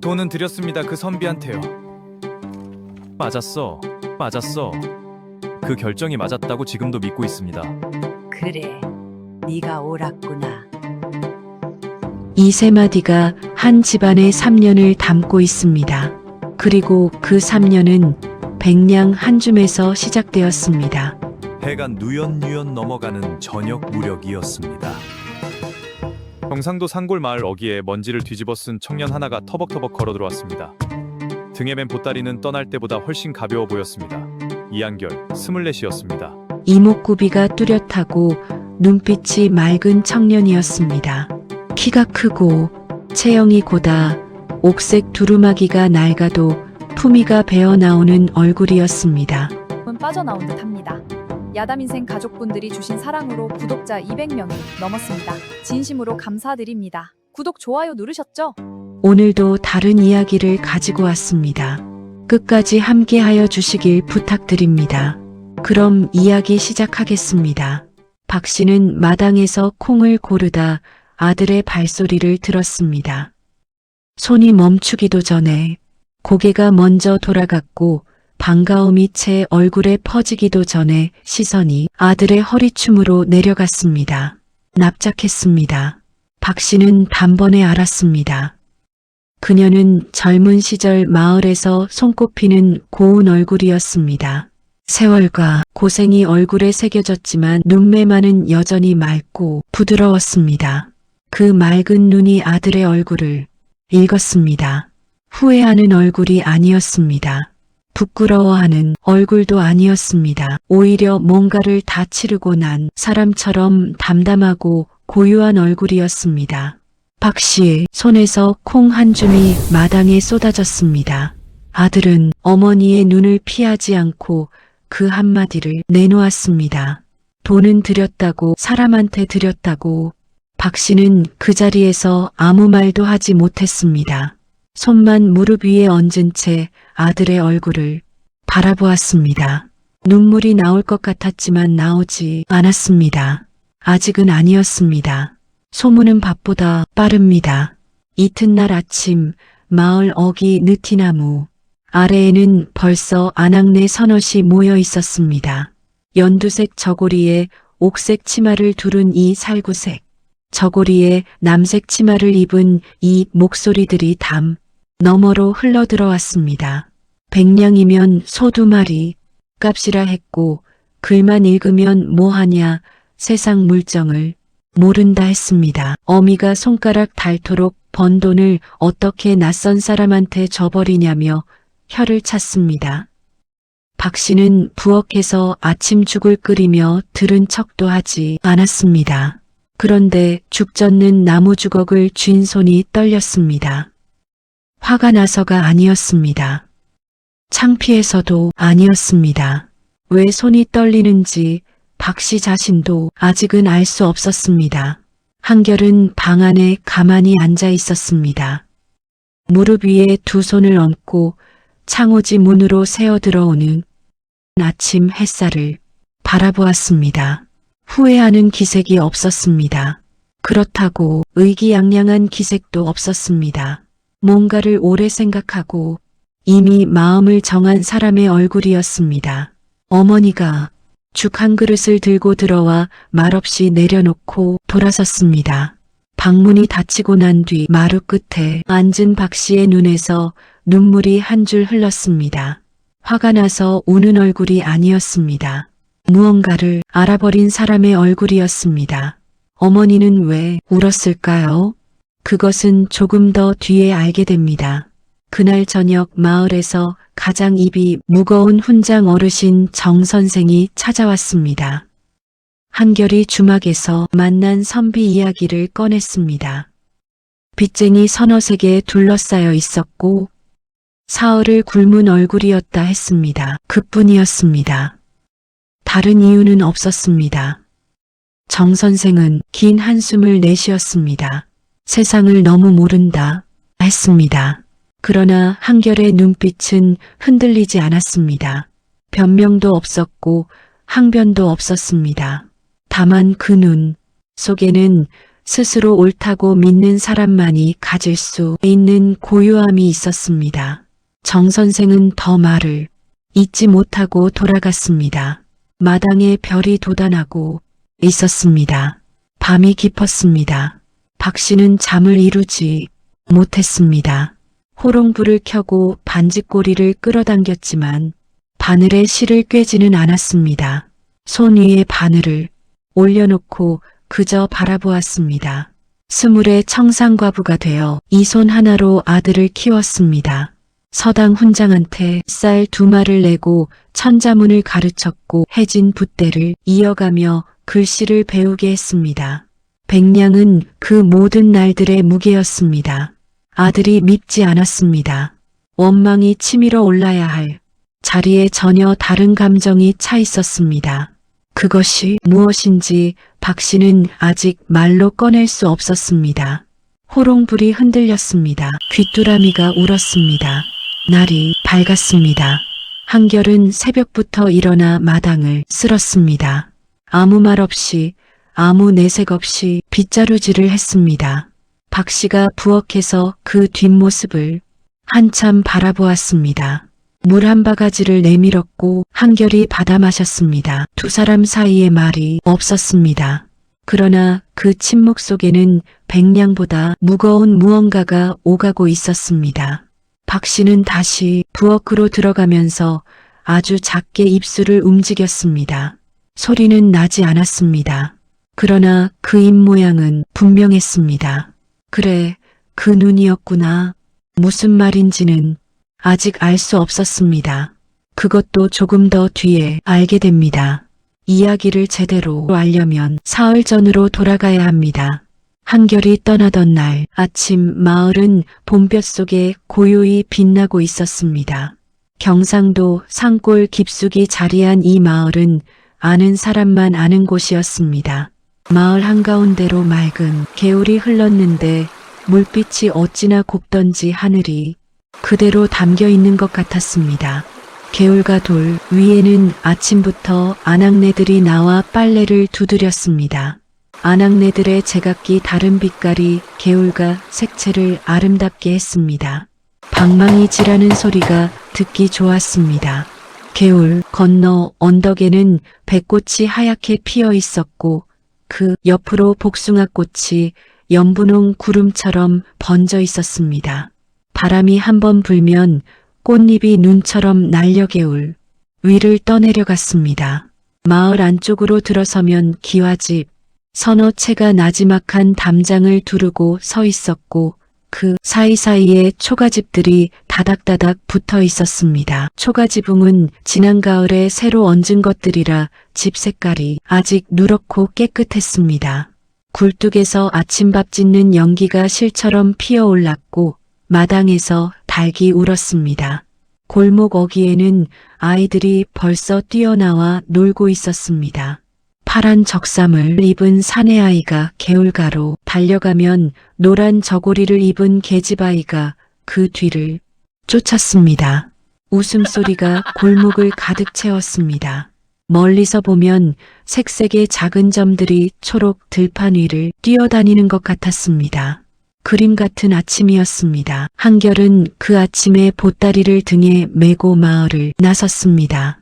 돈은 드렸습니다. 그 선비한테요. 맞았어. 맞았어. 그 결정이 맞았다고 지금도 믿고 있습니다. 그래, 네가 옳았구나. 이 세 마디가 한 집안의 3년을 담고 있습니다. 그리고 그 3년은 백냥 한 줌에서 시작되었습니다. 해가 누연누연 넘어가는 저녁 무렵이었습니다. 경상도 산골 마을 어귀에 먼지를 뒤집어 쓴 청년 하나가 터벅터벅 걸어 들어왔습니다. 등에 맨 보따리는 떠날 때보다 훨씬 가벼워 보였습니다. 이한결, 24이었습니다. 이목구비가 뚜렷하고 눈빛이 맑은 청년이었습니다. 키가 크고 체형이 고다 옥색 두루마기가 낡아도 품위가 배어나오는 얼굴이었습니다. 은 빠져나온 듯합니다. 야담인생 가족분들이 주신 사랑으로 구독자 200명이 넘었습니다. 진심으로 감사드립니다. 구독, 좋아요 누르셨죠? 오늘도 다른 이야기를 가지고 왔습니다. 끝까지 함께하여 주시길 부탁드립니다. 그럼 이야기 시작하겠습니다. 박 씨는 마당에서 콩을 고르다 아들의 발소리를 들었습니다. 손이 멈추기도 전에 고개가 먼저 돌아갔고 반가움이 채 얼굴에 퍼지기도 전에 시선이 아들의 허리춤으로 내려갔습니다. 납작했습니다. 박 씨는 단번에 알았습니다. 그녀는 젊은 시절 마을에서 손꼽히는 고운 얼굴이었습니다. 세월과 고생이 얼굴에 새겨졌지만 눈매만은 여전히 맑고 부드러웠습니다. 그 맑은 눈이 아들의 얼굴을 읽었습니다. 후회하는 얼굴이 아니었습니다. 부끄러워하는 얼굴도 아니었습니다. 오히려 뭔가를 다 치르고 난 사람처럼 담담하고 고요한 얼굴이었습니다. 박 씨의 손에서 콩 한 줌이 마당에 쏟아졌습니다. 아들은 어머니의 눈을 피하지 않고 그 한마디를 내놓았습니다. 돈은 드렸다고, 사람한테 드렸다고. 박 씨는 그 자리에서 아무 말도 하지 못했습니다. 손만 무릎 위에 얹은 채 아들의 얼굴을 바라보았습니다. 눈물이 나올 것 같았지만 나오지 않았습니다. 아직은 아니었습니다. 소문은 밤보다 빠릅니다. 이튿날 아침 마을 어귀 느티나무 아래에는 벌써 아낙네 서넛이 모여 있었습니다. 연두색 저고리에 옥색 치마를 두른 이 살구색, 저고리에 남색 치마를 입은 이 목소리들이 담 너머로 흘러들어왔습니다. 100냥이면 소 2마리 값이라 했고 글만 읽으면 뭐하냐 세상 물정을 모른다 했습니다. 어미가 손가락 닳도록 번 돈을 어떻게 낯선 사람한테 줘버리냐며 혀를 찼습니다. 박 씨는 부엌에서 아침죽을 끓이며 들은 척도 하지 않았습니다. 그런데 죽 젓는 나무 주걱을 쥔 손이 떨렸습니다. 화가 나서가 아니었습니다. 창피해서도 아니었습니다. 왜 손이 떨리는지 박 씨 자신도 아직은 알 수 없었습니다. 한결은 방 안에 가만히 앉아 있었습니다. 무릎 위에 두 손을 얹고 창호지 문으로 새어 들어오는 아침 햇살을 바라보았습니다. 후회하는 기색이 없었습니다. 그렇다고 의기양양한 기색도 없었습니다. 뭔가를 오래 생각하고 이미 마음을 정한 사람의 얼굴이었습니다. 어머니가 죽 한 그릇을 들고 들어와 말없이 내려놓고 돌아섰습니다. 방문이 닫히고 난 뒤 마루 끝에 앉은 박 씨의 눈에서 눈물이 한 줄 흘렀습니다. 화가 나서 우는 얼굴이 아니었습니다. 무언가를 알아버린 사람의 얼굴이었습니다. 어머니는 왜 울었을까요? 그것은 조금 더 뒤에 알게 됩니다. 그날 저녁 마을에서 가장 입이 무거운 훈장 어르신 정 선생이 찾아왔습니다. 한결이 주막에서 만난 선비 이야기를 꺼냈습니다. 빚쟁이 서너색에 둘러싸여 있었고 사흘을 굶은 얼굴이었다 했습니다. 그뿐이었습니다. 다른 이유는 없었습니다. 정 선생은 긴 한숨을 내쉬었습니다. 세상을 너무 모른다 했습니다. 그러나 한결의 눈빛은 흔들리지 않았습니다. 변명도 없었고 항변도 없었습니다. 다만 그 눈 속에는 스스로 옳다고 믿는 사람만이 가질 수 있는 고요함이 있었습니다. 정 선생은 더 말을 잊지 못하고 돌아갔습니다. 마당에 별이 돋아나고 있었습니다. 밤이 깊었습니다. 박 씨는 잠을 이루지 못했습니다. 호롱불을 켜고 반지꼬리를 끌어당겼지만 바늘에 실을 꿰지는 않았습니다. 손 위에 바늘을 올려놓고 그저 바라보았습니다. 20의 청산과부가 되어 이 손 하나로 아들을 키웠습니다. 서당 훈장한테 쌀 2마를 내고 천자문을 가르쳤고 해진 붓대를 이어가며 글씨를 배우게 했습니다. 백냥은 그 모든 날들의 무게였습니다. 아들이 밉지 않았습니다. 원망이 치밀어 올라야 할 자리에 전혀 다른 감정이 차 있었습니다. 그것이 무엇인지 박 씨는 아직 말로 꺼낼 수 없었습니다. 호롱불이 흔들렸습니다. 귀뚜라미가 울었습니다. 날이 밝았습니다. 한결은 새벽부터 일어나 마당을 쓸었습니다. 아무 말 없이 아무 내색 없이 빗자루질을 했습니다. 박 씨가 부엌에서 그 뒷모습을 한참 바라보았습니다. 물 한 바가지를 내밀었고 한결이 받아 마셨습니다. 두 사람 사이에 말이 없었습니다. 그러나 그 침묵 속에는 백냥보다 무거운 무언가가 오가고 있었습니다. 박 씨는 다시 부엌으로 들어가면서 아주 작게 입술을 움직였습니다. 소리는 나지 않았습니다. 그러나 그 입모양은 분명했습니다. 그래, 그 눈이었구나. 무슨 말인지는 아직 알 수 없었습니다. 그것도 조금 더 뒤에 알게 됩니다. 이야기를 제대로 알려면 사흘 전으로 돌아가야 합니다. 한결이 떠나던 날 아침 마을은 봄볕 속에 고요히 빛나고 있었습니다. 경상도 산골 깊숙이 자리한 이 마을은 아는 사람만 아는 곳이었습니다. 마을 한가운데로 맑은 개울이 흘렀는데 물빛이 어찌나 곱던지 하늘이 그대로 담겨 있는 것 같았습니다. 개울과 돌 위에는 아침부터 아낙네들이 나와 빨래를 두드렸습니다. 아낙네들의 제각기 다른 빛깔이 개울과 색채를 아름답게 했습니다. 방망이 지라는 소리가 듣기 좋았습니다. 개울 건너 언덕에는 백꽃이 하얗게 피어 있었고 그 옆으로 복숭아꽃이 연분홍 구름처럼 번져 있었습니다. 바람이 한번 불면 꽃잎이 눈처럼 날려 개울 위를 떠내려갔습니다. 마을 안쪽으로 들어서면 기와집, 서너 채가 나지막한 담장을 두르고 서 있었고 그 사이사이에 초가집들이 다닥다닥 붙어 있었습니다. 초가지붕은 지난 가을에 새로 얹은 것들이라 집 색깔이 아직 누렇고 깨끗했습니다. 굴뚝에서 아침밥 짓는 연기가 실처럼 피어올랐고 마당에서 닭이 울었습니다. 골목 어귀에는 아이들이 벌써 뛰어나와 놀고 있었습니다. 파란 적삼을 입은 사내아이가 개울가로 달려가면 노란 저고리를 입은 계집아이가 그 뒤를 쫓았습니다. 웃음소리가 골목을 가득 채웠습니다. 멀리서 보면 색색의 작은 점들이 초록 들판 위를 뛰어다니는 것 같았습니다. 그림 같은 아침이었습니다. 한결은 그 아침에 보따리를 등에 메고 마을을 나섰습니다.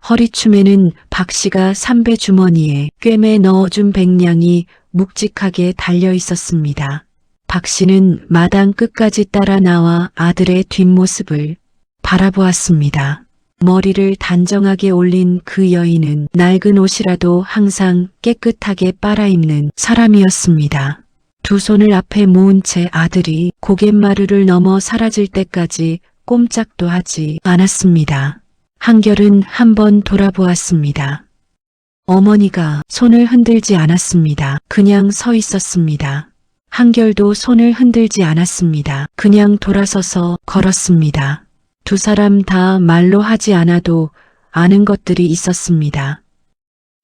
허리춤에는 박 씨가 삼배 주머니에 꿰매 넣어준 백냥이 묵직하게 달려 있었습니다. 박 씨는 마당 끝까지 따라 나와 아들의 뒷모습을 바라보았습니다. 머리를 단정하게 올린 그 여인은 낡은 옷이라도 항상 깨끗하게 빨아입는 사람이었습니다. 두 손을 앞에 모은 채 아들이 고갯마루를 넘어 사라질 때까지 꼼짝도 하지 않았습니다. 한결은 한번 돌아보았습니다. 어머니가 손을 흔들지 않았습니다. 그냥 서 있었습니다. 한결도 손을 흔들지 않았습니다. 그냥 돌아서서 걸었습니다. 두 사람 다 말로 하지 않아도 아는 것들이 있었습니다.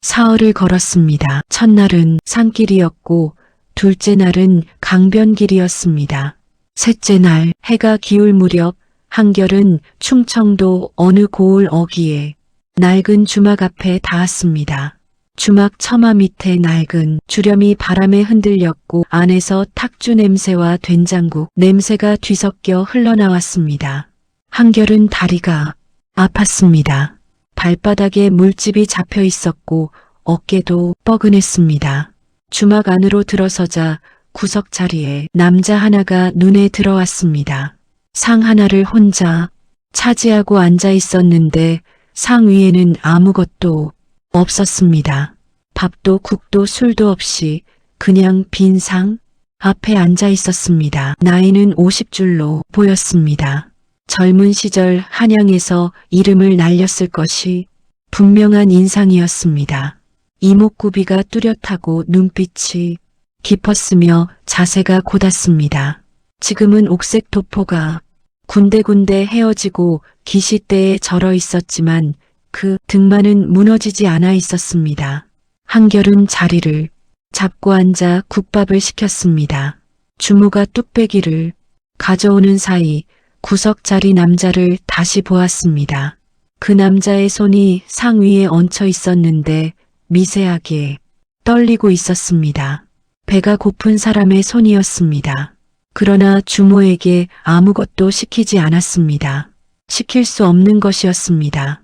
사흘을 걸었습니다. 첫날은 산길이었고 둘째 날은 강변길이었습니다. 셋째 날 해가 기울 무렵 한결은 충청도 어느 고을 어귀에 낡은 주막 앞에 닿았습니다. 주막 처마 밑에 낡은 주렴이 바람에 흔들렸고 안에서 탁주 냄새와 된장국 냄새가 뒤섞여 흘러나왔습니다. 한결은 다리가 아팠습니다. 발바닥에 물집이 잡혀 있었고 어깨도 뻐근했습니다. 주막 안으로 들어서자 구석 자리에 남자 하나가 눈에 들어왔습니다. 상 하나를 혼자 차지하고 앉아 있었는데 상 위에는 아무것도 없었습니다. 밥도 국도 술도 없이 그냥 빈 상 앞에 앉아 있었습니다. 나이는 50줄로 보였습니다. 젊은 시절 한양에서 이름을 날렸을 것이 분명한 인상이었습니다. 이목구비가 뚜렷하고 눈빛이 깊었으며 자세가 곧았습니다. 지금은 옥색 도포가 군데군데 헤어지고 기시대에 절어 있었지만 그 등만은 무너지지 않아 있었습니다. 한결은 자리를 잡고 앉아 국밥을 시켰습니다. 주모가 뚝배기를 가져오는 사이 구석 자리 남자를 다시 보았습니다. 그 남자의 손이 상 위에 얹혀 있었는데 미세하게 떨리고 있었습니다. 배가 고픈 사람의 손이었습니다. 그러나 주모에게 아무것도 시키지 않았습니다. 시킬 수 없는 것이었습니다.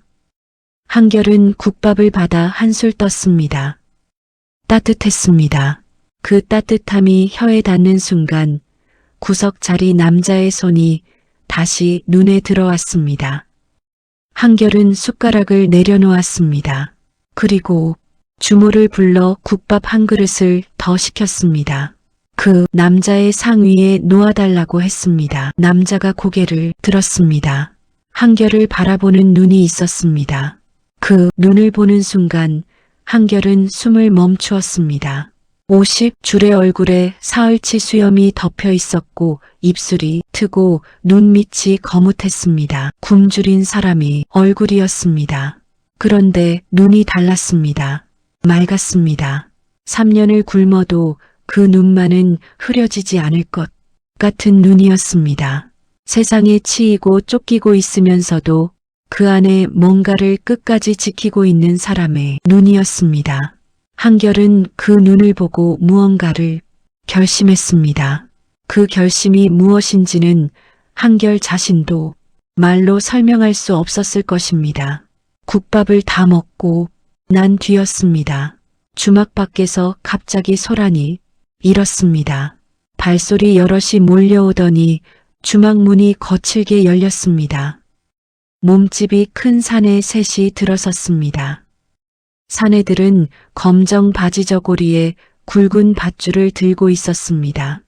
한결은 국밥을 받아 한술 떴습니다. 따뜻했습니다. 그 따뜻함이 혀에 닿는 순간 구석 자리 남자의 손이 다시 눈에 들어왔습니다. 한결은 숟가락을 내려놓았습니다. 그리고 주모를 불러 국밥 한 그릇을 더 시켰습니다. 그 남자의 상 위에 놓아달라고 했습니다. 남자가 고개를 들었습니다. 한결을 바라보는 눈이 있었습니다. 그 눈을 보는 순간 한결은 숨을 멈추었습니다. 50줄의 얼굴에 사흘치 수염이 덮여 있었고 입술이 트고 눈밑이 거뭇했습니다. 굶주린 사람이 얼굴이었습니다. 그런데 눈이 달랐습니다. 맑았습니다. 3년을 굶어도 그 눈만은 흐려지지 않을 것 같은 눈이었습니다. 세상에 치이고 쫓기고 있으면서도 그 안에 뭔가를 끝까지 지키고 있는 사람의 눈이었습니다. 한결은 그 눈을 보고 무언가를 결심했습니다. 그 결심이 무엇인지는 한결 자신도 말로 설명할 수 없었을 것입니다. 국밥을 다 먹고 난 뒤였습니다. 주막 밖에서 갑자기 소란이 일었습니다. 발소리 여럿이 몰려오더니 주막 문이 거칠게 열렸습니다. 몸집이 큰 사내 셋이 들어섰습니다. 사내들은 검정 바지 저고리에 굵은 밧줄을 들고 있었습니다.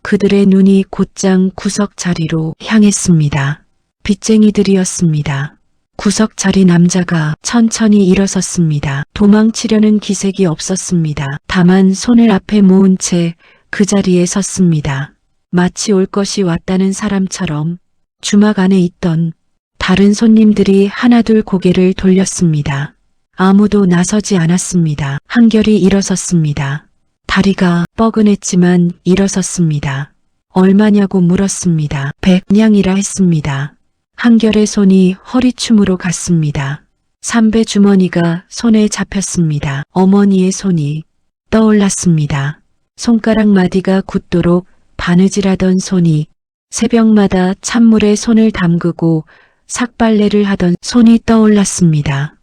그들의 눈이 곧장 구석 자리로 향했습니다. 빚쟁이들이었습니다. 구석 자리 남자가 천천히 일어섰습니다. 도망치려는 기색이 없었습니다. 다만 손을 앞에 모은 채 그 자리에 섰습니다. 마치 올 것이 왔다는 사람처럼 주막 안에 있던 다른 손님들이 하나둘 고개를 돌렸습니다. 아무도 나서지 않았습니다. 한결이 일어섰습니다. 다리가 뻐근했지만 일어섰습니다. 얼마냐고 물었습니다. 100냥이라 했습니다. 한결의 손이 허리춤으로 갔습니다. 삼배 주머니가 손에 잡혔습니다. 어머니의 손이 떠올랐습니다. 손가락 마디가 굳도록 바느질하던 손이, 새벽마다 찬물에 손을 담그고 삭발레를 하던 손이 떠올랐습니다.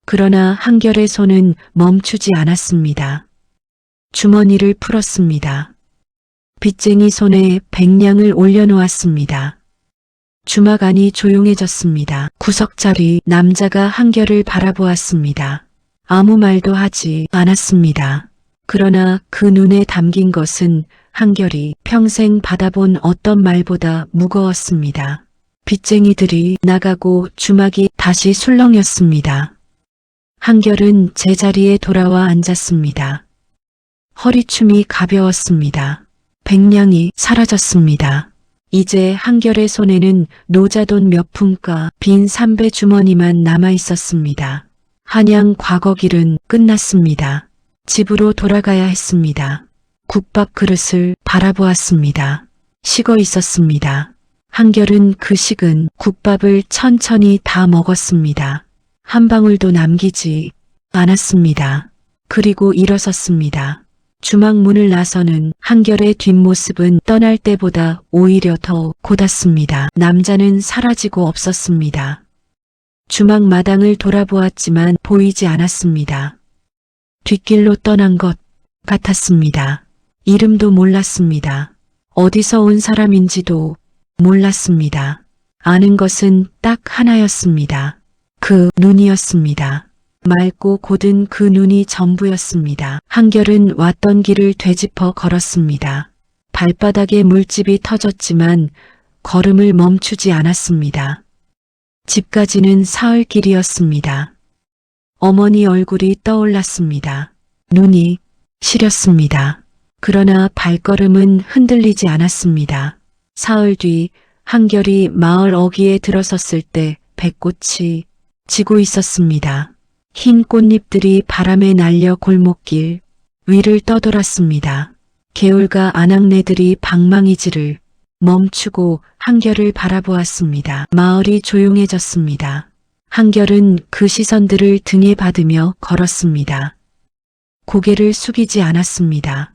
그러나 한결의 손은 멈추지 않았습니다. 주머니를 풀었습니다. 빚쟁이 손에 100냥을 올려놓았습니다. 주막 안이 조용해졌습니다. 구석 자리 남자가 한결을 바라보았습니다. 아무 말도 하지 않았습니다. 그러나 그 눈에 담긴 것은 한결이 평생 받아본 어떤 말보다 무거웠습니다. 빚쟁이들이 나가고 주막이 다시 술렁였습니다. 한결은 제자리에 돌아와 앉았습니다. 허리춤이 가벼웠습니다. 100냥이 사라졌습니다. 이제 한결의 손에는 노자돈 몇 푼과 빈 삼배 주머니만 남아 있었습니다. 한양 과거 길은 끝났습니다. 집으로 돌아가야 했습니다. 국밥 그릇을 바라보았습니다. 식어 있었습니다. 한결은 그 식은 국밥을 천천히 다 먹었습니다. 한 방울도 남기지 않았습니다. 그리고 일어섰습니다. 주막 문을 나서는 한결의 뒷모습은 떠날 때보다 오히려 더 고닫습니다. 남자는 사라지고 없었습니다. 주막 마당을 돌아보았지만 보이지 않았습니다. 뒷길로 떠난 것 같았습니다. 이름도 몰랐습니다. 어디서 온 사람인지도 몰랐습니다. 아는 것은 딱 하나였습니다. 그 눈이었습니다. 맑고 고든 그 눈이 전부였습니다. 한결은 왔던 길을 되짚어 걸었습니다. 발바닥에 물집이 터졌지만 걸음을 멈추지 않았습니다. 집까지는 사흘길이었습니다. 어머니 얼굴이 떠올랐습니다. 눈이 시렸습니다. 그러나 발걸음은 흔들리지 않았습니다. 사흘 뒤 한결이 마을 어귀에 들어섰을 때 백꽃이 지고 있었습니다. 흰 꽃잎들이 바람에 날려 골목길 위를 떠돌았습니다. 개울가 아낙네들이 방망이질을 멈추고 한결을 바라보았습니다. 마을이 조용해졌습니다. 한결은 그 시선들을 등에 받으며 걸었습니다. 고개를 숙이지 않았습니다.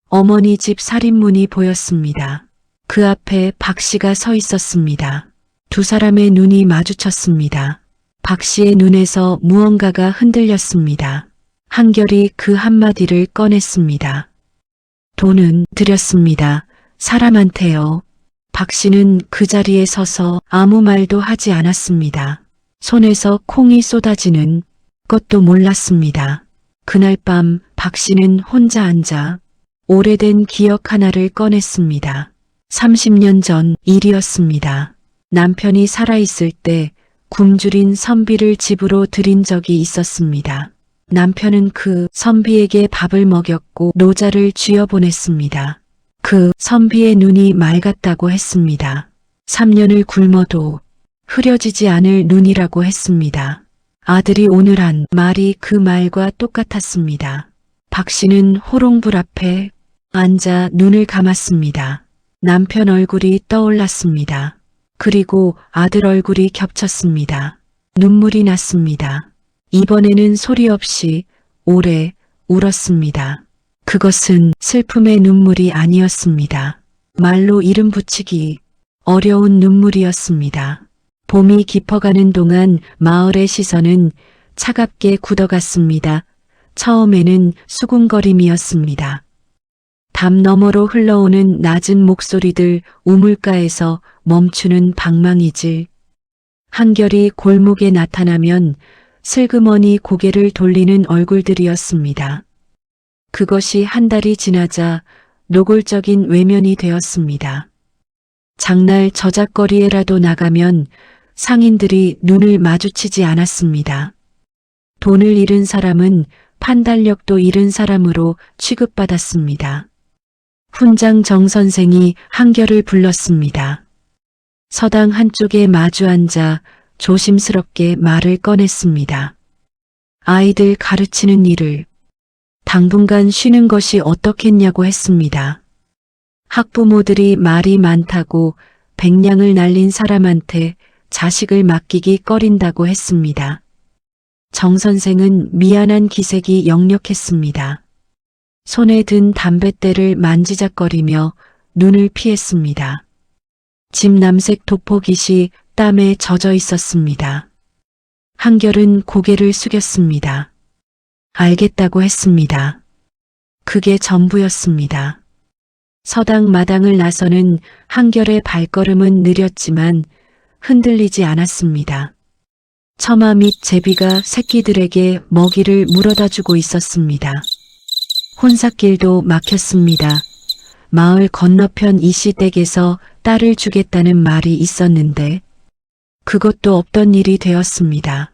어머니 집 살인문이 보였습니다. 그 앞에 박 씨가 서 있었습니다. 두 사람의 눈이 마주쳤습니다. 박 씨의 눈에서 무언가가 흔들렸습니다. 한결이 그 한마디를 꺼냈습니다. 돈은 드렸습니다. 사람한테요. 박 씨는 그 자리에 서서 아무 말도 하지 않았습니다. 손에서 콩이 쏟아지는 것도 몰랐습니다. 그날 밤 박 씨는 혼자 앉아 오래된 기억 하나를 꺼냈습니다. 30년 전 일이었습니다. 남편이 살아있을 때 굶주린 선비를 집으로 들인 적이 있었습니다. 남편은 그 선비에게 밥을 먹였고 노자를 쥐어보냈습니다. 그 선비의 눈이 맑았다고 했습니다. 3년을 굶어도 흐려지지 않을 눈이라고 했습니다. 아들이 오늘 한 말이 그 말과 똑같았습니다. 박 씨는 호롱불 앞에 앉아 눈을 감았습니다. 남편 얼굴이 떠올랐습니다. 그리고 아들 얼굴이 겹쳤습니다. 눈물이 났습니다. 이번에는 소리 없이 오래 울었습니다. 그것은 슬픔의 눈물이 아니었습니다. 말로 이름 붙이기 어려운 눈물이었습니다. 봄이 깊어가는 동안 마을의 시선은 차갑게 굳어갔습니다. 처음에는 수군거림이었습니다. 담 너머로 흘러오는 낮은 목소리들, 우물가에서 멈추는 방망이질. 한결이 골목에 나타나면 슬그머니 고개를 돌리는 얼굴들이었습니다. 그것이 한 달이 지나자 노골적인 외면이 되었습니다. 장날 저작거리에라도 나가면 상인들이 눈을 마주치지 않았습니다. 돈을 잃은 사람은 판단력도 잃은 사람으로 취급받았습니다. 훈장 정 선생이 한결을 불렀습니다. 서당 한쪽에 마주 앉아 조심스럽게 말을 꺼냈습니다. 아이들 가르치는 일을 당분간 쉬는 것이 어떻겠냐고 했습니다. 학부모들이 말이 많다고 백냥을 날린 사람한테 자식을 맡기기 꺼린다고 했습니다. 정 선생은 미안한 기색이 역력했습니다. 손에 든 담뱃대를 만지작거리며 눈을 피했습니다. 집 남색 도포깃이 땀에 젖어 있었습니다. 한결은 고개를 숙였습니다. 알겠다고 했습니다. 그게 전부였습니다. 서당 마당을 나서는 한결의 발걸음은 느렸지만 흔들리지 않았습니다. 처마 밑 제비가 새끼들에게 먹이를 물어다 주고 있었습니다. 혼삿길도 막혔습니다. 마을 건너편 이씨 댁에서 딸을 주겠다는 말이 있었는데 그것도 없던 일이 되었습니다.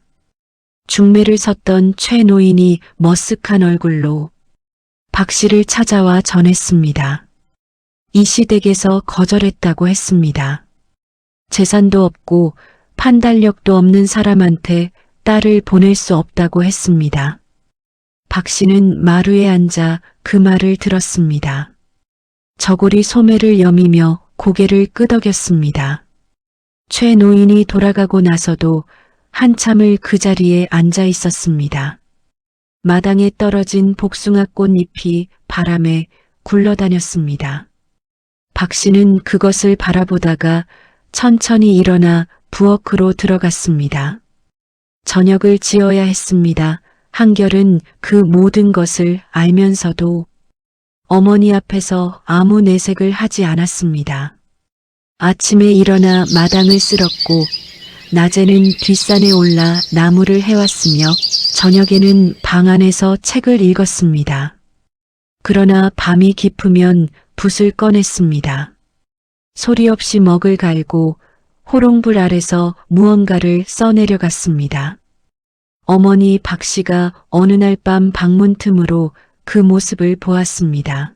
중매를 섰던 최 노인이 머쓱한 얼굴로 박 씨를 찾아와 전했습니다. 이씨 댁에서 거절했다고 했습니다. 재산도 없고 판단력도 없는 사람한테 딸을 보낼 수 없다고 했습니다. 박 씨는 마루에 앉아 그 말을 들었습니다. 저고리 소매를 여미며 고개를 끄덕였습니다. 최 노인이 돌아가고 나서도 한참을 그 자리에 앉아 있었습니다. 마당에 떨어진 복숭아 꽃잎이 바람에 굴러다녔습니다. 박 씨는 그것을 바라보다가 천천히 일어나 부엌으로 들어갔습니다. 저녁을 지어야 했습니다. 한결은 그 모든 것을 알면서도 어머니 앞에서 아무 내색을 하지 않았습니다. 아침에 일어나 마당을 쓸었고 낮에는 뒷산에 올라 나무를 해왔으며 저녁에는 방 안에서 책을 읽었습니다. 그러나 밤이 깊으면 붓을 꺼냈습니다. 소리 없이 먹을 갈고 호롱불 아래서 무언가를 써내려갔습니다. 어머니 박 씨가 어느 날 밤 방문 틈으로 그 모습을 보았습니다.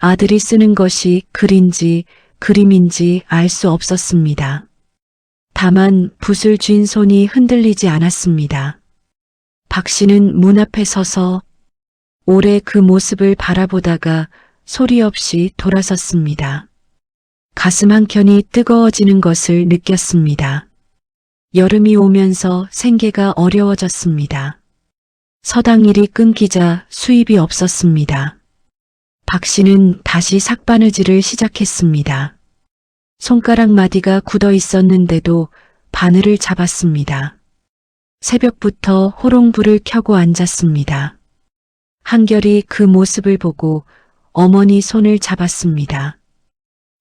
아들이 쓰는 것이 글인지 그림인지 알 수 없었습니다. 다만 붓을 쥔 손이 흔들리지 않았습니다. 박 씨는 문 앞에 서서 오래 그 모습을 바라보다가 소리 없이 돌아섰습니다. 가슴 한켠이 뜨거워지는 것을 느꼈습니다. 여름이 오면서 생계가 어려워졌습니다. 서당 일이 끊기자 수입이 없었습니다. 박 씨는 다시 삭바느질을 시작했습니다. 손가락 마디가 굳어 있었는데도 바늘을 잡았습니다. 새벽부터 호롱불을 켜고 앉았습니다. 한결이 그 모습을 보고 어머니 손을 잡았습니다.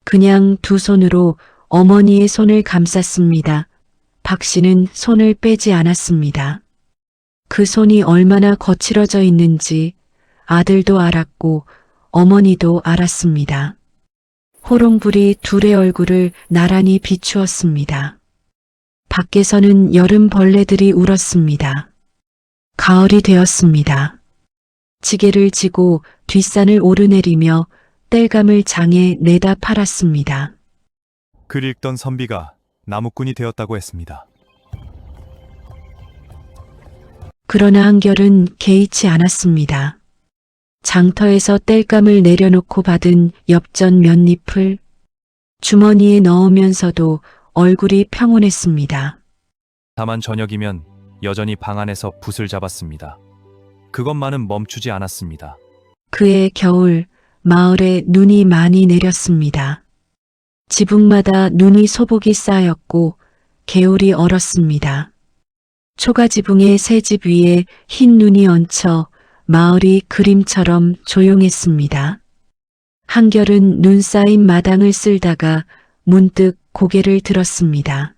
그냥 두 손으로 어머니의 손을 감쌌습니다. 박 씨는 손을 빼지 않았습니다. 그 손이 얼마나 거칠어져 있는지 아들도 알았고 어머니도 알았습니다. 호롱불이 둘의 얼굴을 나란히 비추었습니다. 밖에서는 여름 벌레들이 울었습니다. 가을이 되었습니다. 지게를 지고 뒷산을 오르내리며 땔감을 장에 내다 팔았습니다. 글 읽던 선비가 나무꾼이 되었다고 했습니다. 그러나 한결은 개의치 않았습니다. 장터에서 땔감을 내려놓고 받은 엽전 몇 잎을 주머니에 넣으면서도 얼굴이 평온했습니다. 다만 저녁이면 여전히 방 안에서 붓을 잡았습니다. 그것만은 멈추지 않았습니다. 그해 겨울 마을에 눈이 많이 내렸습니다. 지붕마다 눈이 소복이 쌓였고 개울이 얼었습니다. 초가지붕의 새 집 위에 흰 눈이 얹혀 마을이 그림처럼 조용했습니다. 한결은 눈 쌓인 마당을 쓸다가 문득 고개를 들었습니다.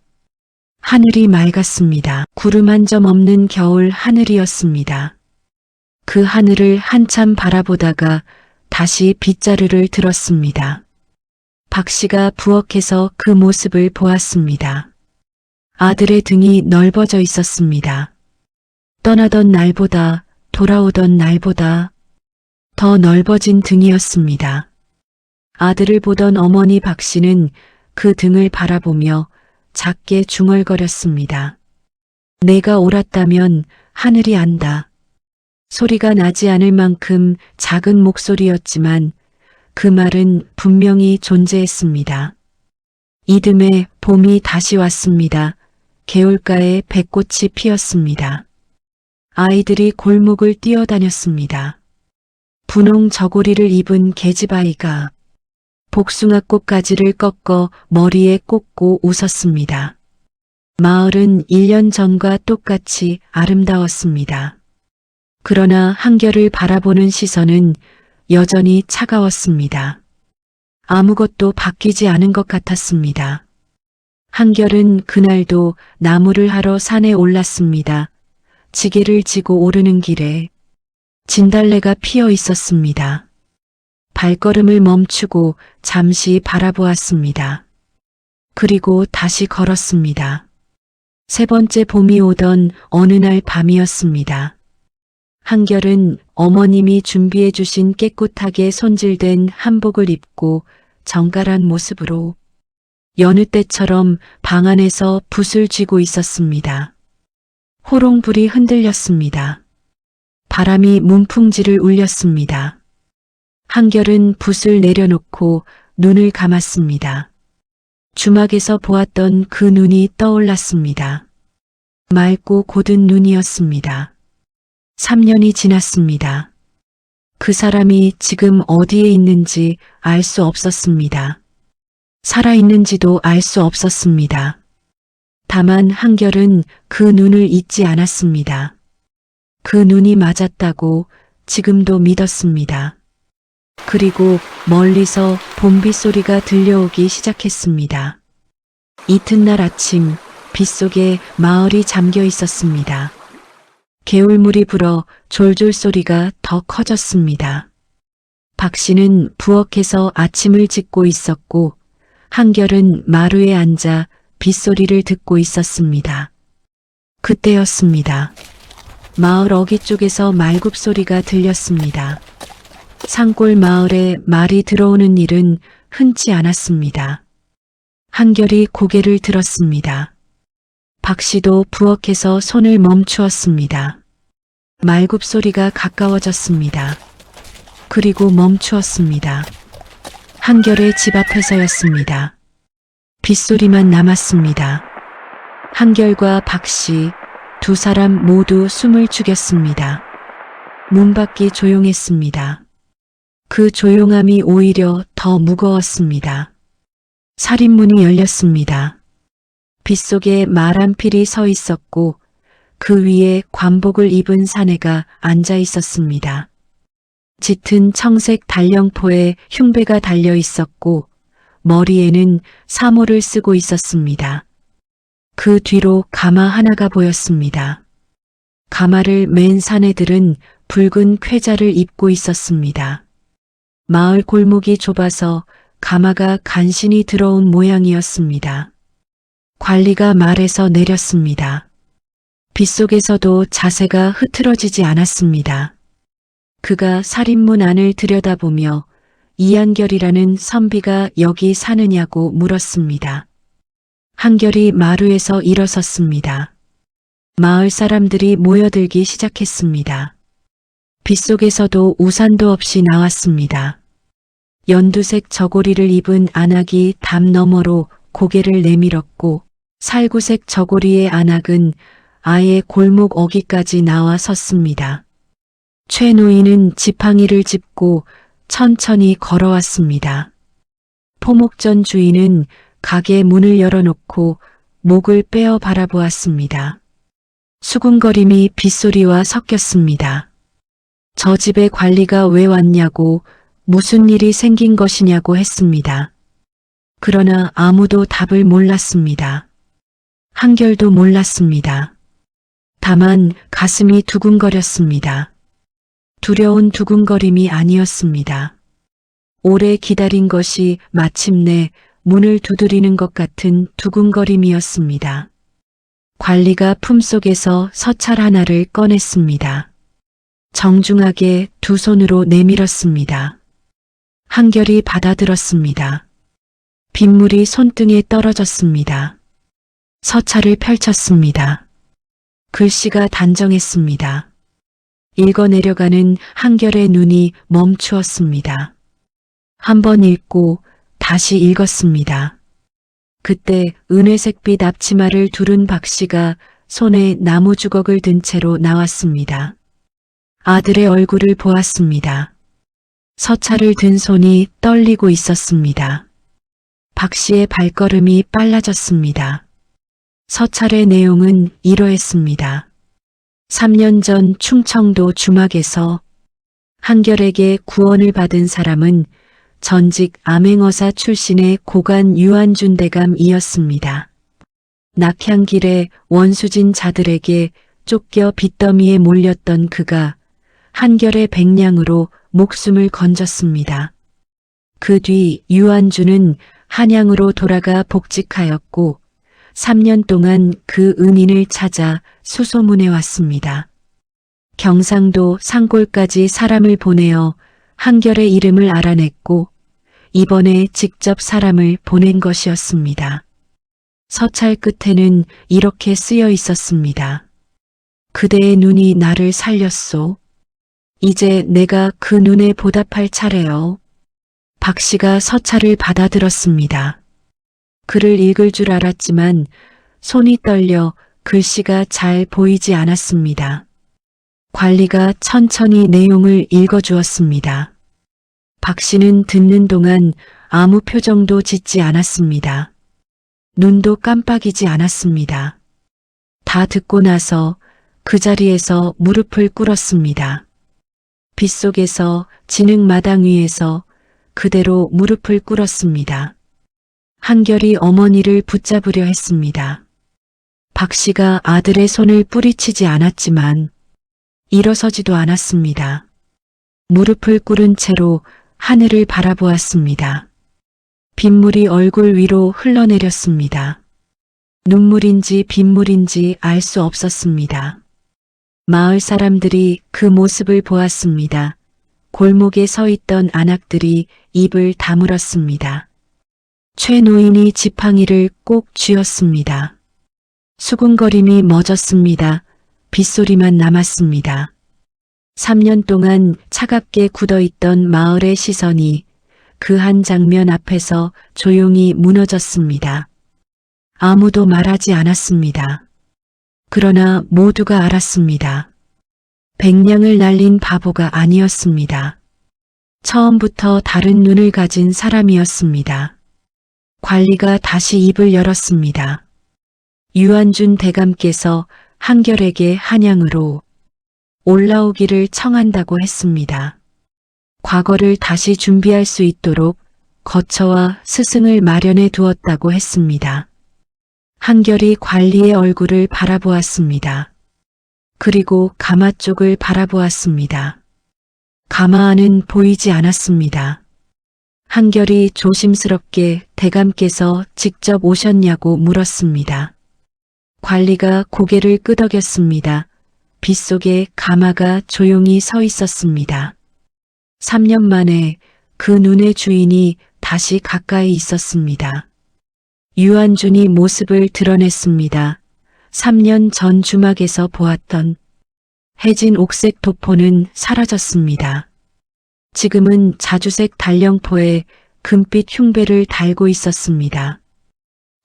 하늘이 맑았습니다. 구름 한 점 없는 겨울 하늘이었습니다. 그 하늘을 한참 바라보다가 다시 빗자루를 들었습니다. 박 씨가 부엌에서 그 모습을 보았습니다. 아들의 등이 넓어져 있었습니다. 떠나던 날보다 돌아오던 날보다 더 넓어진 등이었습니다. 아들을 보던 어머니 박 씨는 그 등을 바라보며 작게 중얼거렸습니다. 내가 옳았다면 하늘이 안다. 소리가 나지 않을 만큼 작은 목소리였지만 그 말은 분명히 존재했습니다. 이듬해 봄이 다시 왔습니다. 개울가에 백꽃이 피었습니다. 아이들이 골목을 뛰어다녔습니다. 분홍 저고리를 입은 계집아이가 복숭아꽃 가지를 꺾어 머리에 꽂고 웃었습니다. 마을은 1년 전과 똑같이 아름다웠습니다. 그러나 한결을 바라보는 시선은 여전히 차가웠습니다. 아무것도 바뀌지 않은 것 같았습니다. 한결은 그날도 나무를 하러 산에 올랐습니다. 지게를 지고 오르는 길에 진달래가 피어 있었습니다. 발걸음을 멈추고 잠시 바라보았습니다. 그리고 다시 걸었습니다. 세 번째 봄이 오던 어느 날 밤이었습니다. 한결은 어머님이 준비해 주신 깨끗하게 손질된 한복을 입고 정갈한 모습으로 여느 때처럼 방 안에서 붓을 쥐고 있었습니다. 호롱불이 흔들렸습니다. 바람이 문풍지를 울렸습니다. 한결은 붓을 내려놓고 눈을 감았습니다. 주막에서 보았던 그 눈이 떠올랐습니다. 맑고 고든 눈이었습니다. 3년이 지났습니다. 그 사람이 지금 어디에 있는지 알 수 없었습니다. 살아있는지도 알 수 없었습니다. 다만 한결은 그 눈을 잊지 않았습니다. 그 눈이 맞았다고 지금도 믿었습니다. 그리고 멀리서 봄빗소리가 들려오기 시작했습니다. 이튿날 아침 빗속에 마을이 잠겨 있었습니다. 개울물이 불어 졸졸 소리가 더 커졌습니다. 박 씨는 부엌에서 아침을 짓고 있었고 한결은 마루에 앉아 빗소리를 듣고 있었습니다. 그때였습니다. 마을 어귀 쪽에서 말굽소리가 들렸습니다. 산골 마을에 말이 들어오는 일은 흔치 않았습니다. 한결이 고개를 들었습니다. 박 씨도 부엌에서 손을 멈추었습니다. 말굽소리가 가까워졌습니다. 그리고 멈추었습니다. 한결의 집 앞에서였습니다. 빗소리만 남았습니다. 한결과 박 씨, 두 사람 모두 숨을 죽였습니다. 문 밖이 조용했습니다. 그 조용함이 오히려 더 무거웠습니다. 살인문이 열렸습니다. 빗속에 말 한 필이 서 있었고 그 위에 관복을 입은 사내가 앉아 있었습니다. 짙은 청색 달령포에 흉배가 달려 있었고 머리에는 사모를 쓰고 있었습니다. 그 뒤로 가마 하나가 보였습니다. 가마를 맨 사내들은 붉은 쾌자를 입고 있었습니다. 마을 골목이 좁아서 가마가 간신히 들어온 모양이었습니다. 관리가 말에서 내렸습니다. 빗속에서도 자세가 흐트러지지 않았습니다. 그가 살인문 안을 들여다보며 이한결이라는 선비가 여기 사느냐고 물었습니다. 한결이 마루에서 일어섰습니다. 마을 사람들이 모여들기 시작했습니다. 빗속에서도 우산도 없이 나왔습니다. 연두색 저고리를 입은 안악이 담 너머로 고개를 내밀었고 살구색 저고리의 안악은 아예 골목 어귀까지 나와 섰습니다. 최 노인은 지팡이를 짚고 천천히 걸어왔습니다. 포목전 주인은 가게 문을 열어놓고 목을 빼어 바라보았습니다. 수군거림이 빗소리와 섞였습니다. 저 집의 관리가 왜 왔냐고 무슨 일이 생긴 것이냐고 했습니다. 그러나 아무도 답을 몰랐습니다. 한결도 몰랐습니다. 다만 가슴이 두근거렸습니다. 두려운 두근거림이 아니었습니다. 오래 기다린 것이 마침내 문을 두드리는 것 같은 두근거림이었습니다. 관리가 품속에서 서찰 하나를 꺼냈습니다. 정중하게 두 손으로 내밀었습니다. 한결이 받아들었습니다. 빗물이 손등에 떨어졌습니다. 서찰을 펼쳤습니다. 글씨가 단정했습니다. 읽어내려가는 한결의 눈이 멈추었습니다. 한 번 읽고 다시 읽었습니다. 그때 은회색빛 앞치마를 두른 박 씨가 손에 나무 주걱을 든 채로 나왔습니다. 아들의 얼굴을 보았습니다. 서찰을 든 손이 떨리고 있었습니다. 박 씨의 발걸음이 빨라졌습니다. 서찰의 내용은 이러했습니다. 3년 전 충청도 주막에서 한결에게 구원을 받은 사람은 전직 암행어사 출신의 고관 유한준 대감이었습니다. 낙향길에 원수진 자들에게 쫓겨 빚더미에 몰렸던 그가 한결의 백냥으로 목숨을 건졌습니다. 그 뒤 유한준은 한양으로 돌아가 복직하였고 3년 동안 그 은인을 찾아 수소문해 왔습니다. 경상도 산골까지 사람을 보내어 한결의 이름을 알아냈고 이번에 직접 사람을 보낸 것이었습니다. 서찰 끝에는 이렇게 쓰여 있었습니다. 그대의 눈이 나를 살렸소. 이제 내가 그 눈에 보답할 차례요. 박 씨가 서찰을 받아들었습니다. 글을 읽을 줄 알았지만 손이 떨려 글씨가 잘 보이지 않았습니다. 관리가 천천히 내용을 읽어주었습니다. 박 씨는 듣는 동안 아무 표정도 짓지 않았습니다. 눈도 깜빡이지 않았습니다. 다 듣고 나서 그 자리에서 무릎을 꿇었습니다. 빗속에서 진흙마당 위에서 그대로 무릎을 꿇었습니다. 한결이 어머니를 붙잡으려 했습니다. 박 씨가 아들의 손을 뿌리치지 않았지만 일어서지도 않았습니다. 무릎을 꿇은 채로 하늘을 바라보았습니다. 빗물이 얼굴 위로 흘러내렸습니다. 눈물인지 빗물인지 알 수 없었습니다. 마을 사람들이 그 모습을 보았습니다. 골목에 서 있던 안악들이 입을 다물었습니다. 최 노인이 지팡이를 꼭 쥐었습니다. 수군거림이 멎었습니다. 빗소리만 남았습니다. 3년 동안 차갑게 굳어있던 마을의 시선이 그 한 장면 앞에서 조용히 무너졌습니다. 아무도 말하지 않았습니다. 그러나 모두가 알았습니다. 백냥을 날린 바보가 아니었습니다. 처음부터 다른 눈을 가진 사람이었습니다. 관리가 다시 입을 열었습니다. 유한준 대감께서 한결에게 한양으로 올라오기를 청한다고 했습니다. 과거를 다시 준비할 수 있도록 거처와 스승을 마련해 두었다고 했습니다. 한결이 관리의 얼굴을 바라보았습니다. 그리고 가마 쪽을 바라보았습니다. 가마 안은 보이지 않았습니다. 한결이 조심스럽게 대감께서 직접 오셨냐고 물었습니다. 관리가 고개를 끄덕였습니다. 빗속에 가마가 조용히 서 있었습니다. 3년 만에 그 눈의 주인이 다시 가까이 있었습니다. 유한준이 모습을 드러냈습니다. 3년 전 주막에서 보았던 해진 옥색 도포는 사라졌습니다. 지금은 자주색 달령포에 금빛 흉배를 달고 있었습니다.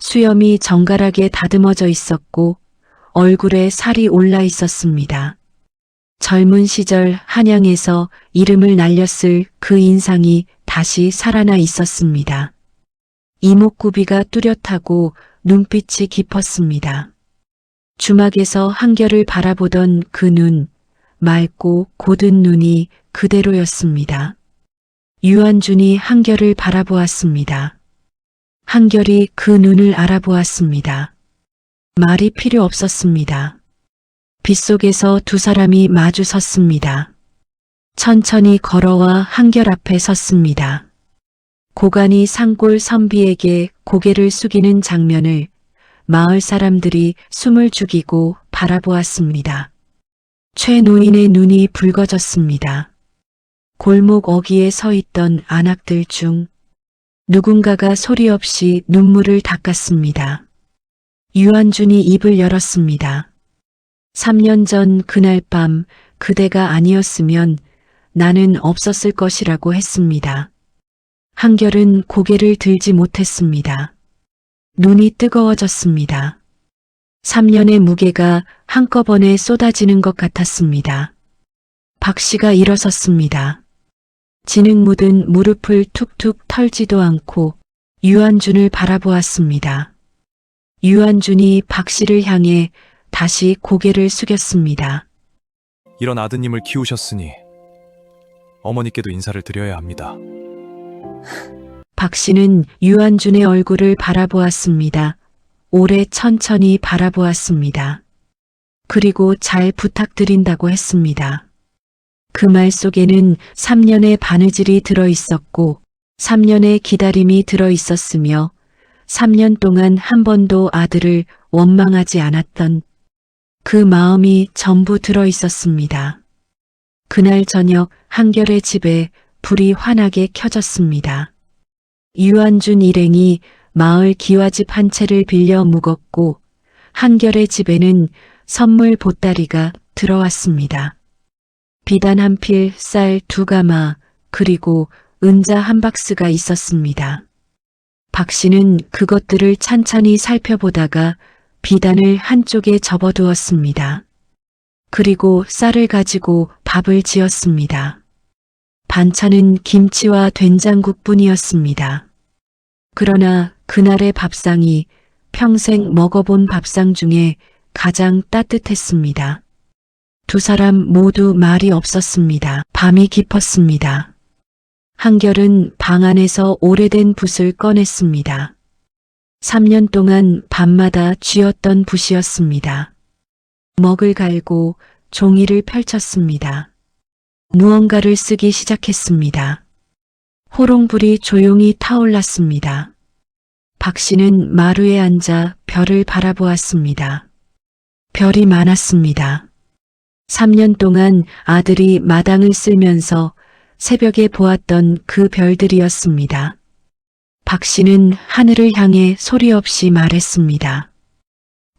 수염이 정갈하게 다듬어져 있었고 얼굴에 살이 올라 있었습니다. 젊은 시절 한양에서 이름을 날렸을 그 인상이 다시 살아나 있었습니다. 이목구비가 뚜렷하고 눈빛이 깊었습니다. 주막에서 한결을 바라보던 그 눈, 맑고 고든 눈이 그대로였습니다. 유한준이 한결을 바라보았습니다. 한결이 그 눈을 알아보았습니다. 말이 필요 없었습니다. 빗속에서 두 사람이 마주 섰습니다. 천천히 걸어와 한결 앞에 섰습니다. 고간이 산골 선비에게 고개를 숙이는 장면을 마을 사람들이 숨을 죽이고 바라보았습니다. 최 노인의 눈이 붉어졌습니다. 골목 어귀에 서 있던 안악들 중 누군가가 소리 없이 눈물을 닦았습니다. 유한준이 입을 열었습니다. 3년 전 그날 밤 그대가 아니었으면 나는 없었을 것이라고 했습니다. 한결은 고개를 들지 못했습니다. 눈이 뜨거워졌습니다. 3년의 무게가 한꺼번에 쏟아지는 것 같았습니다. 박 씨가 일어섰습니다. 진흙 묻은 무릎을 툭툭 털지도 않고 유한준을 바라보았습니다. 유한준이 박 씨를 향해 다시 고개를 숙였습니다. 이런 아드님을 키우셨으니 어머니께도 인사를 드려야 합니다. 박 씨는 유한준의 얼굴을 바라보았습니다. 오래 천천히 바라보았습니다. 그리고 잘 부탁드린다고 했습니다. 그 말 속에는 3년의 바느질이 들어 있었고 3년의 기다림이 들어 있었으며 3년 동안 한 번도 아들을 원망하지 않았던 그 마음이 전부 들어 있었습니다. 그날 저녁 한결의 집에 불이 환하게 켜졌습니다. 유한준 일행이 마을 기와집 한 채를 빌려 묵었고 한결의 집에는 선물 보따리가 들어왔습니다. 비단 한 필, 쌀 2가마, 그리고 은자 한 박스가 있었습니다. 박 씨는 그것들을 찬찬히 살펴보다가 비단을 한쪽에 접어두었습니다. 그리고 쌀을 가지고 밥을 지었습니다. 반찬은 김치와 된장국뿐이었습니다. 그러나 그날의 밥상이 평생 먹어본 밥상 중에 가장 따뜻했습니다. 두 사람 모두 말이 없었습니다. 밤이 깊었습니다. 한결은 방 안에서 오래된 붓을 꺼냈습니다. 3년 동안 밤마다 쥐었던 붓이었습니다. 먹을 갈고 종이를 펼쳤습니다. 무언가를 쓰기 시작했습니다. 호롱불이 조용히 타올랐습니다. 박 씨는 마루에 앉아 별을 바라보았습니다. 별이 많았습니다. 3년 동안 아들이 마당을 쓸면서 새벽에 보았던 그 별들이었습니다. 박 씨는 하늘을 향해 소리 없이 말했습니다.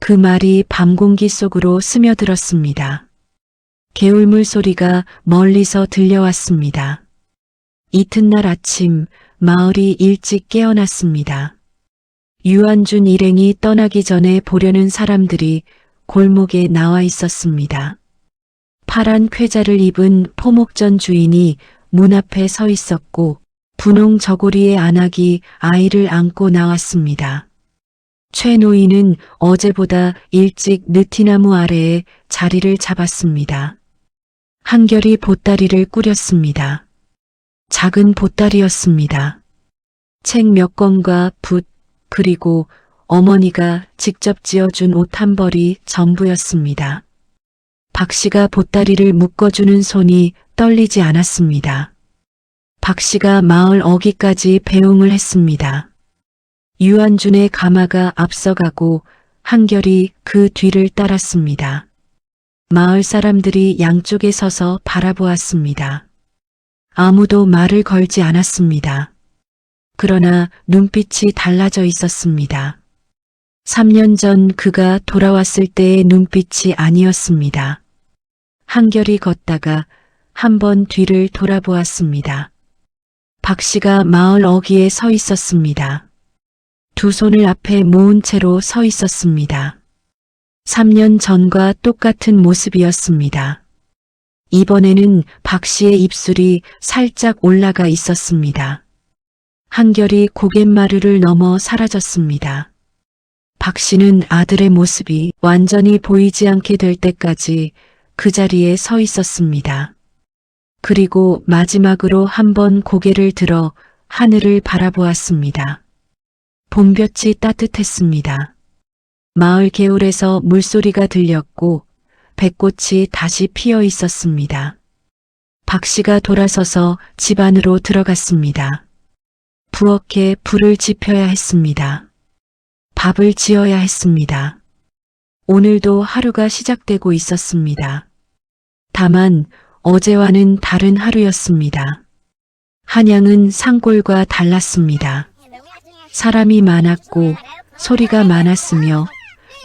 그 말이 밤 공기 속으로 스며들었습니다. 개울물 소리가 멀리서 들려왔습니다. 이튿날 아침 마을이 일찍 깨어났습니다. 유한준 일행이 떠나기 전에 보려는 사람들이 골목에 나와 있었습니다. 파란 쾌자를 입은 포목전 주인이 문 앞에 서 있었고 분홍 저고리의 안악이 아이를 안고 나왔습니다. 최 노인은 어제보다 일찍 느티나무 아래에 자리를 잡았습니다. 한결이 보따리를 꾸렸습니다. 작은 보따리였습니다. 책 몇 권과 붓, 그리고 어머니가 직접 지어준 옷 한 벌이 전부였습니다. 박 씨가 보따리를 묶어주는 손이 떨리지 않았습니다. 박 씨가 마을 어귀까지 배웅을 했습니다. 유한준의 가마가 앞서가고 한결이 그 뒤를 따랐습니다. 마을 사람들이 양쪽에 서서 바라보았습니다. 아무도 말을 걸지 않았습니다. 그러나 눈빛이 달라져 있었습니다. 3년 전 그가 돌아왔을 때의 눈빛이 아니었습니다. 한결이 걷다가 한 번 뒤를 돌아보았습니다. 박 씨가 마을 어귀에 서 있었습니다. 두 손을 앞에 모은 채로 서 있었습니다. 3년 전과 똑같은 모습이었습니다. 이번에는 박 씨의 입술이 살짝 올라가 있었습니다. 한결이 고갯마루를 넘어 사라졌습니다. 박 씨는 아들의 모습이 완전히 보이지 않게 될 때까지 그 자리에 서 있었습니다. 그리고 마지막으로 한번 고개를 들어 하늘을 바라보았습니다. 봄볕이 따뜻했습니다. 마을 개울에서 물소리가 들렸고 백꽃이 다시 피어 있었습니다. 박 씨가 돌아서서 집 안으로 들어갔습니다. 부엌에 불을 지펴야 했습니다. 밥을 지어야 했습니다. 오늘도 하루가 시작되고 있었습니다. 다만 어제와는 다른 하루였습니다. 한양은 산골과 달랐습니다. 사람이 많았고 소리가 많았으며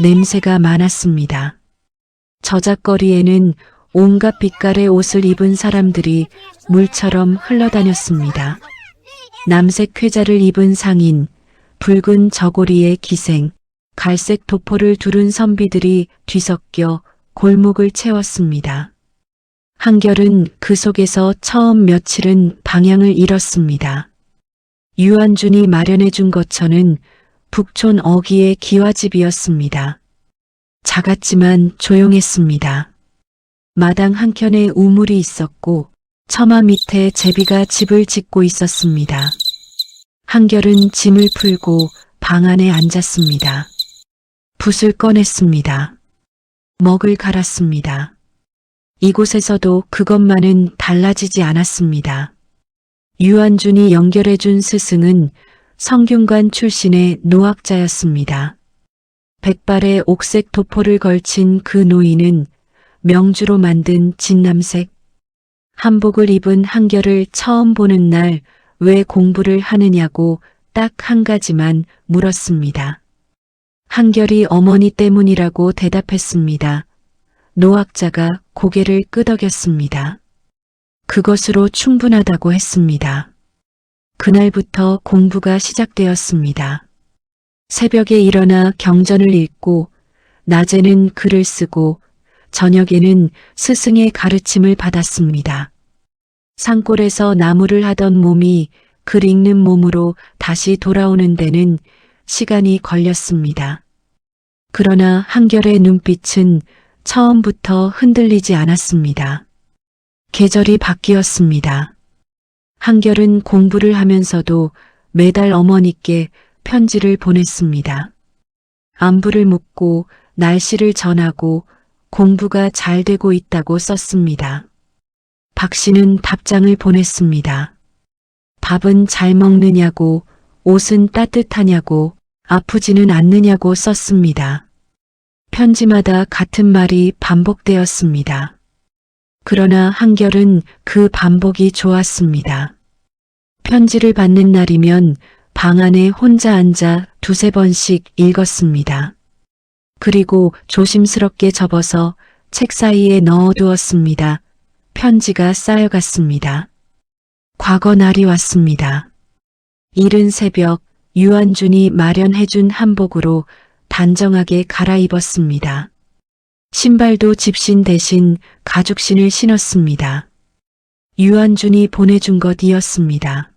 냄새가 많았습니다. 저작거리에는 온갖 빛깔의 옷을 입은 사람들이 물처럼 흘러다녔습니다. 남색 쾌자를 입은 상인, 붉은 저고리의 기생, 갈색 도포를 두른 선비들이 뒤섞여 골목을 채웠습니다. 한결은 그 속에서 처음 며칠은 방향을 잃었습니다. 유한준이 마련해준 거처는 북촌 어귀의 기와집이었습니다. 작았지만 조용했습니다. 마당 한켠에 우물이 있었고 처마 밑에 제비가 집을 짓고 있었습니다. 한결은 짐을 풀고 방 안에 앉았습니다. 붓을 꺼냈습니다. 먹을 갈았습니다. 이곳에서도 그것만은 달라지지 않았습니다. 유한준이 연결해준 스승은 성균관 출신의 노학자였습니다. 백발의 옥색 도포를 걸친 그 노인은 명주로 만든 진남색 한복을 입은 한결을 처음 보는 날 왜 공부를 하느냐고 딱 한 가지만 물었습니다. 한결이 어머니 때문이라고 대답했습니다. 노학자가 고개를 끄덕였습니다. 그것으로 충분하다고 했습니다. 그날부터 공부가 시작되었습니다. 새벽에 일어나 경전을 읽고 낮에는 글을 쓰고 저녁에는 스승의 가르침을 받았습니다. 산골에서 나무를 하던 몸이 글 읽는 몸으로 다시 돌아오는 데는 시간이 걸렸습니다. 그러나 한결의 눈빛은 처음부터 흔들리지 않았습니다. 계절이 바뀌었습니다. 한결은 공부를 하면서도 매달 어머니께 편지를 보냈습니다. 안부를 묻고 날씨를 전하고 공부가 잘 되고 있다고 썼습니다. 박 씨는 답장을 보냈습니다. 밥은 잘 먹느냐고, 옷은 따뜻하냐고, 아프지는 않느냐고 썼습니다. 편지마다 같은 말이 반복되었습니다. 그러나 한결은 그 반복이 좋았습니다. 편지를 받는 날이면 방 안에 혼자 앉아 두세 번씩 읽었습니다. 그리고 조심스럽게 접어서 책 사이에 넣어두었습니다. 편지가 쌓여갔습니다. 과거 날이 왔습니다. 이른 새벽 유한준이 마련해준 한복으로 단정하게 갈아입었습니다. 신발도 집신 대신 가죽신을 신었습니다. 유한준이 보내준 것이었습니다.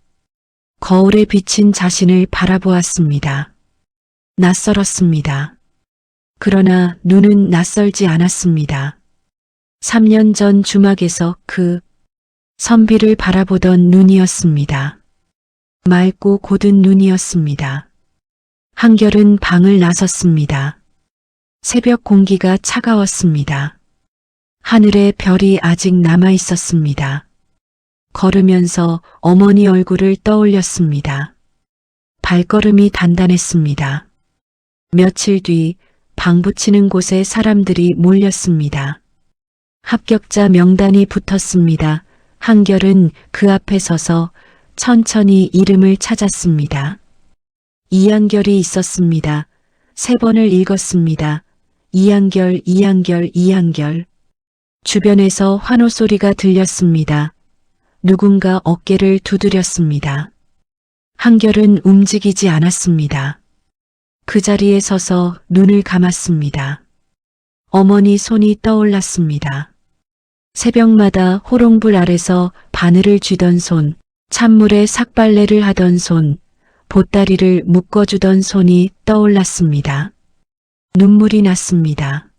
거울에 비친 자신을 바라보았습니다. 낯설었습니다. 그러나 눈은 낯설지 않았습니다. 3년 전 주막에서 그 선비를 바라보던 눈이었습니다. 맑고 고든 눈이었습니다. 한결은 방을 나섰습니다. 새벽 공기가 차가웠습니다. 하늘에 별이 아직 남아 있었습니다. 걸으면서 어머니 얼굴을 떠올렸습니다. 발걸음이 단단했습니다. 며칠 뒤 방 붙이는 곳에 사람들이 몰렸습니다. 합격자 명단이 붙었습니다. 한결은 그 앞에 서서 천천히 이름을 찾았습니다. 이한결이 있었습니다. 3번을 읽었습니다. 이한결, 이한결, 이한결. 주변에서 환호 소리가 들렸습니다. 누군가 어깨를 두드렸습니다. 한결은 움직이지 않았습니다. 그 자리에 서서 눈을 감았습니다. 어머니 손이 떠올랐습니다. 새벽마다 호롱불 아래서 바늘을 쥐던 손, 찬물에 삭발레를 하던 손, 보따리를 묶어주던 손이 떠올랐습니다. 눈물이 났습니다.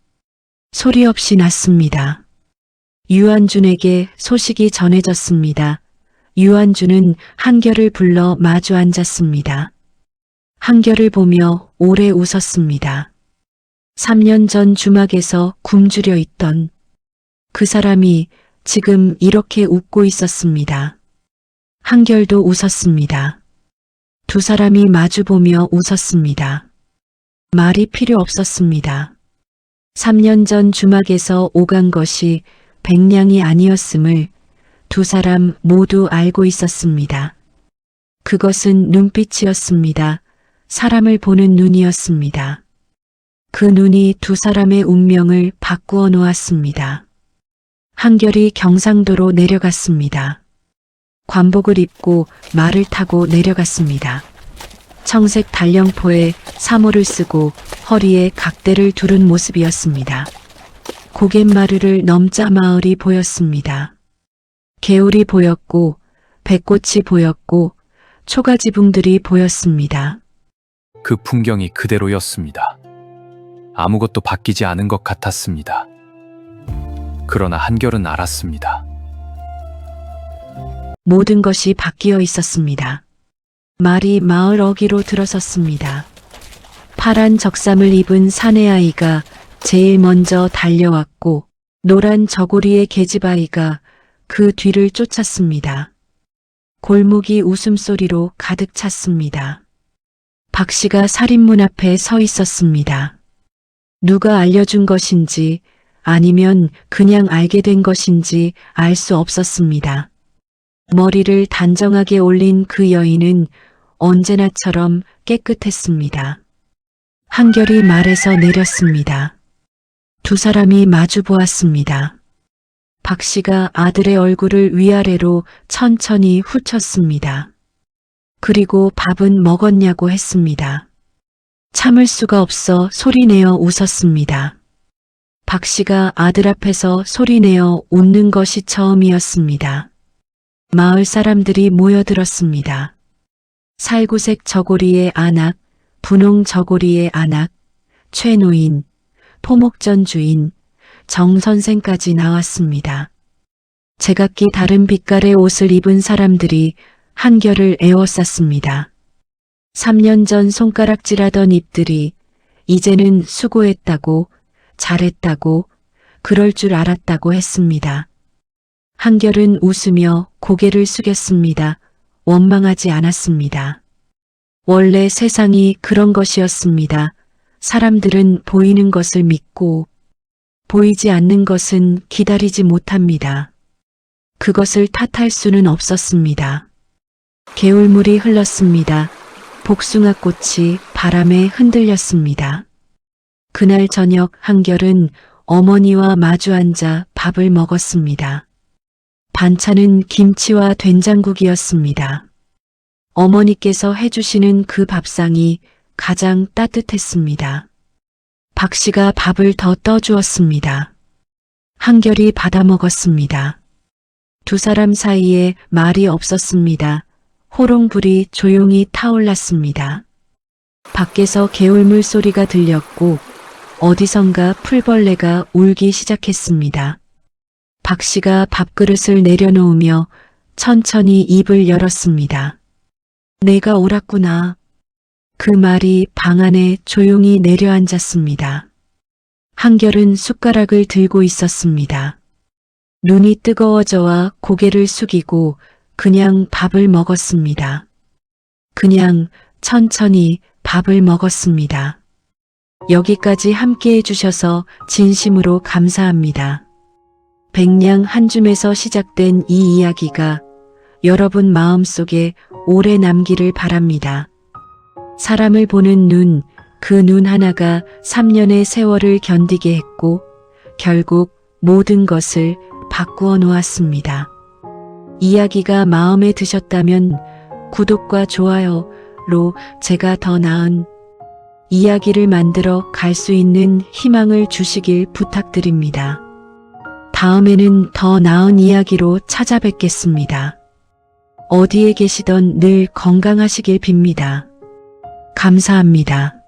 소리 없이 났습니다. 유한준에게 소식이 전해졌습니다. 유한준은 한결을 불러 마주 앉았습니다. 한결을 보며 오래 웃었습니다. 3년 전 주막에서 굶주려 있던 그 사람이 지금 이렇게 웃고 있었습니다. 한결도 웃었습니다. 두 사람이 마주보며 웃었습니다. 말이 필요 없었습니다. 3년 전 주막에서 오간 것이 백냥이 아니었음을 두 사람 모두 알고 있었습니다. 그것은 눈빛이었습니다. 사람을 보는 눈이었습니다. 그 눈이 두 사람의 운명을 바꾸어 놓았습니다. 한결이 경상도로 내려갔습니다. 관복을 입고 말을 타고 내려갔습니다. 청색 단령포에 사모를 쓰고 허리에 각대를 두른 모습이었습니다. 고갯마루를 넘자 마을이 보였습니다. 개울이 보였고 백꽃이 보였고 초가지붕들이 보였습니다. 그 풍경이 그대로였습니다. 아무것도 바뀌지 않은 것 같았습니다. 그러나 한결은 알았습니다. 모든 것이 바뀌어 있었습니다. 말이 마을 어귀로 들어섰습니다. 파란 적삼을 입은 사내아이가 제일 먼저 달려왔고 노란 저고리의 계집아이가 그 뒤를 쫓았습니다. 골목이 웃음소리로 가득 찼습니다. 박 씨가 살인문 앞에 서 있었습니다. 누가 알려준 것인지 아니면 그냥 알게 된 것인지 알 수 없었습니다. 머리를 단정하게 올린 그 여인은 언제나처럼 깨끗했습니다. 한결이 말에서 내렸습니다. 두 사람이 마주 보았습니다. 박 씨가 아들의 얼굴을 위아래로 천천히 훑었습니다. 그리고 밥은 먹었냐고 했습니다. 참을 수가 없어 소리내어 웃었습니다. 박 씨가 아들 앞에서 소리내어 웃는 것이 처음이었습니다. 마을 사람들이 모여들었습니다. 살구색 저고리의 안악, 분홍 저고리의 안악, 최노인, 토목전 주인, 정 선생까지 나왔습니다. 제각기 다른 빛깔의 옷을 입은 사람들이 한결을 에워쌌습니다. 3년 전 손가락질하던 입들이 이제는 수고했다고, 잘했다고, 그럴 줄 알았다고 했습니다. 한결은 웃으며 고개를 숙였습니다. 원망하지 않았습니다. 원래 세상이 그런 것이었습니다. 사람들은 보이는 것을 믿고 보이지 않는 것은 기다리지 못합니다. 그것을 탓할 수는 없었습니다. 개울물이 흘렀습니다. 복숭아꽃이 바람에 흔들렸습니다. 그날 저녁 한결은 어머니와 마주 앉아 밥을 먹었습니다. 반찬은 김치와 된장국이었습니다. 어머니께서 해주시는 그 밥상이 가장 따뜻했습니다. 박 씨가 밥을 더 떠주었습니다. 한결이 받아 먹었습니다. 두 사람 사이에 말이 없었습니다. 호롱불이 조용히 타올랐습니다. 밖에서 개울물 소리가 들렸고 어디선가 풀벌레가 울기 시작했습니다. 박 씨가 밥그릇을 내려놓으며 천천히 입을 열었습니다. 내가 옳았구나. 그 말이 방 안에 조용히 내려앉았습니다. 한결은 숟가락을 들고 있었습니다. 눈이 뜨거워져와 고개를 숙이고 그냥 밥을 먹었습니다. 그냥 천천히 밥을 먹었습니다. 여기까지 함께 해주셔서 진심으로 감사합니다. 백냥 한 줌에서 시작된 이 이야기가 여러분 마음속에 오래 남기를 바랍니다. 사람을 보는 눈, 그 눈 하나가 3년의 세월을 견디게 했고 결국 모든 것을 바꾸어 놓았습니다. 이야기가 마음에 드셨다면 구독과 좋아요로 제가 더 나은 이야기를 만들어 갈 수 있는 희망을 주시길 부탁드립니다. 다음에는 더 나은 이야기로 찾아뵙겠습니다. 어디에 계시던 늘 건강하시길 빕니다. 감사합니다.